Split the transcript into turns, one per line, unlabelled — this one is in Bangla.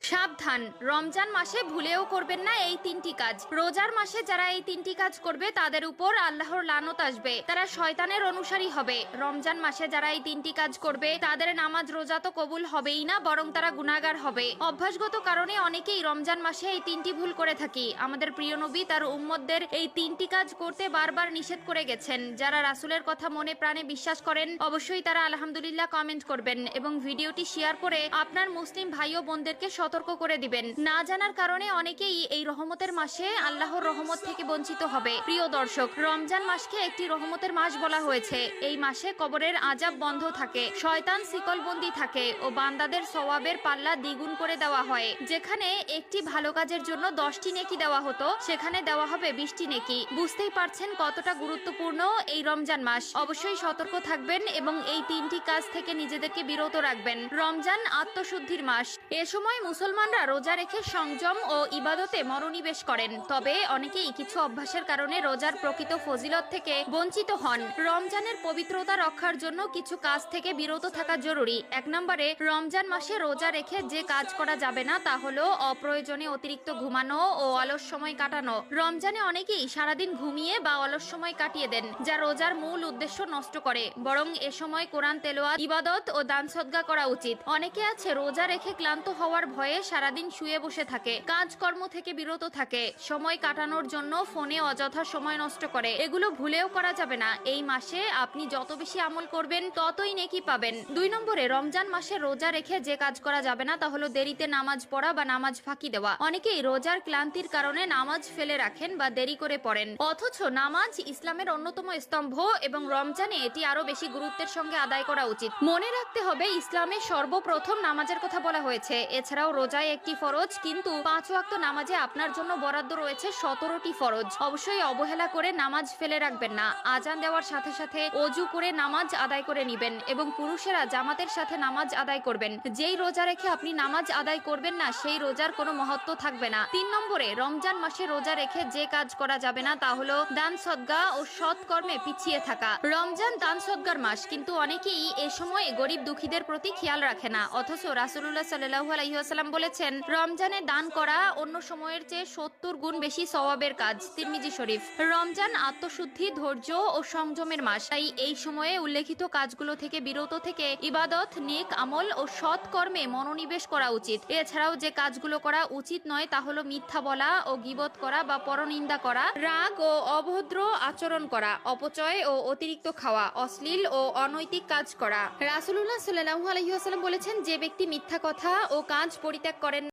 সাবধান, রমজান মাসে ভুলেও করবেন না এই তিনটি কাজ। রোজার মাসে যারা এই তিনটি কাজ করবে তাদের উপর আল্লাহর লানত আসবে, তারা শয়তানের অনুসারী হবে। রমজান মাসে যারা এই তিনটি কাজ করবে তাদের নামাজ রোজা তো কবুল হবেই না, বরং তারা গুনাহগার হবে। অভ্যাসগত কারণে অনেকেই রমজান মাসে এই তিনটি ভুল করে থাকি। আমাদের প্রিয় নবী তার উম্মতদের এই তিনটি কাজ করতে বারবার নিষেধ করে গেছেন। যারা রাসূলের কথা মনে প্রাণে বিশ্বাস করেন অবশ্যই তারা আলহামদুলিল্লাহ কমেন্ট করবেন এবং ভিডিওটি শেয়ার করে আপনার মুসলিম ভাই ও বোনদেরকে সতর্ক করে দিবেন। না জানার কারণে অনেকেই এই রহমতের মাসে আল্লাহর রহমত থেকে বঞ্চিত হবে। প্রিয় দর্শক, রমজান মাসকে একটি রহমতের মাস বলা হয়েছে। এই মাসে কবরের আযাব বন্ধ থাকে, শয়তান শিকলবন্দি থাকে ও বান্দাদের সওয়াবের পাল্লা দ্বিগুণ করে দেওয়া হয়। যেখানে একটি ভালো কাজের জন্য 10টি নেকি দেওয়া হতো, সেখানে দেওয়া হবে 20টি নেকি। বুঝতেই পারছেন কতটা গুরুত্বপূর্ণ এই রমজান মাস। অবশ্যই সতর্ক থাকবেন এবং এই তিনটি কাজ থেকে নিজেদেরকে বিরত রাখবেন। রমজান আত্মশুদ্ধির মাস। এ সময় মুসলমানরা রোজা রেখে সংযম ও ইবাদতে মনোনিবেশ করেন। তবে অনেকেই কিছু অভ্যাসের কারণে রোজার প্রকৃত ফজিলত থেকে বঞ্চিত হন। রমজানের পবিত্রতা রক্ষার জন্য কিছু কাজ থেকে বিরত থাকা জরুরি। 1 নম্বরে, রমজান মাসে রোজা রেখে যে কাজ করা যাবে না তা হলো অপ্রয়োজনে অতিরিক্ত ঘুমানো ও অলস সময় কাটানো। রমজানে অনেকেই সারাদিন ঘুমিয়ে বা অলস সময় কাটিয়ে দেন, যা রোজার মূল উদ্দেশ্য নষ্ট করে। বরং এ সময় কোরআন তেলাওয়াত, ইবাদত ও দান সদকা করা উচিত। অনেকে আছে রোজা রেখে ক্লান্ত হওয়ার ভয়ে সারাদিন শুয়ে বসে থাকে, কাজকর্ম থেকে বিরত থাকে, সময় কাটানোর জন্য ফোনে অযথা সময় নষ্ট করে। এগুলো ভুলেও করা যাবে না। এই মাসে আপনি যত বেশি আমল করবেন ততই নেকি পাবেন। 2 নম্বরে, রমজান মাসে রোজা রেখে যে কাজ করা যাবে না তা হলো দেরিতে নামাজ পড়া বা নামাজ ফাঁকি দেওয়া। অনেকেই রোজার ক্লান্তির কারণে নামাজ ফেলে রাখেন বা দেরি করে পড়েন, অথচ নামাজ ইসলামের অন্যতম স্তম্ভ এবং রমজানে এটি আরো বেশি গুরুত্বের সঙ্গে আদায় করা উচিত। মনে রাখতে হবে, ইসলামে সর্বপ্রথম নামাজের কথা বলা হয়েছে। এছাড়াও রোজায় একটি ফরজ, কিন্তু 5 ওয়াক্ত নামাজে আপনার জন্য বরাদ্দ রয়েছে 17টি ফরজ। অবশ্যই অবহেলা করে নামাজ ফেলে রাখবেন না। আজান দেওয়ার সাথে সাথে ওযু করে নামাজ আদায় করে নেবেন এবং পুরুষেরা জামাতের সাথে নামাজ আদায় করবেন। যেই রোজা রেখে আপনি নামাজ আদায় করবেন না সেই রোজার কোনো মহত্ব থাকবে না। 3 নম্বরে, রমজান মাসে রোজা রেখে যে কাজ করা যাবে না তা হলো দান সদকা ও সৎ কর্মে পিছিয়ে থাকা। রমজান দান সদকার মাস, কিন্তু অনেকেই এ সময় গরিব দুঃখীদের প্রতি খেয়াল রাখে না। অথচ রাসূলুল্লাহ সাল্লাল্লাহু আলাইহি ওয়াসাল্লাম বলেছেন, রমজানে দান করা অন্য সময়ের চেয়ে 70 গুণ বেশি সওয়াবের কাজ। তিরমিজি শরীফ। রমজান আত্মশুদ্ধি, ধৈর্য ও সংযমের মাস। তাই এই সময়ে উল্লেখিত কাজগুলো থেকে বিরত থেকে ইবাদত, নেক আমল ও সৎ কর্মে মনোনিবেশ করা উচিত। এছাড়াও যে কাজগুলো করা উচিত নয় তা হলো মিথ্যা বলা ও গীবত করা বা পরনিন্দা করা, রাগ ও অভদ্র আচরণ করা, অপচয় ও অতিরিক্ত খাওয়া, অশ্লীল ও অনৈতিক কাজ করা। রাসূলুল্লাহ সাল্লাল্লাহু আলাইহি ওয়াসাল্লাম বলেছেন, যে ব্যক্তি মিথ্যা কথা ও কাজ পরিত্যাগ করেন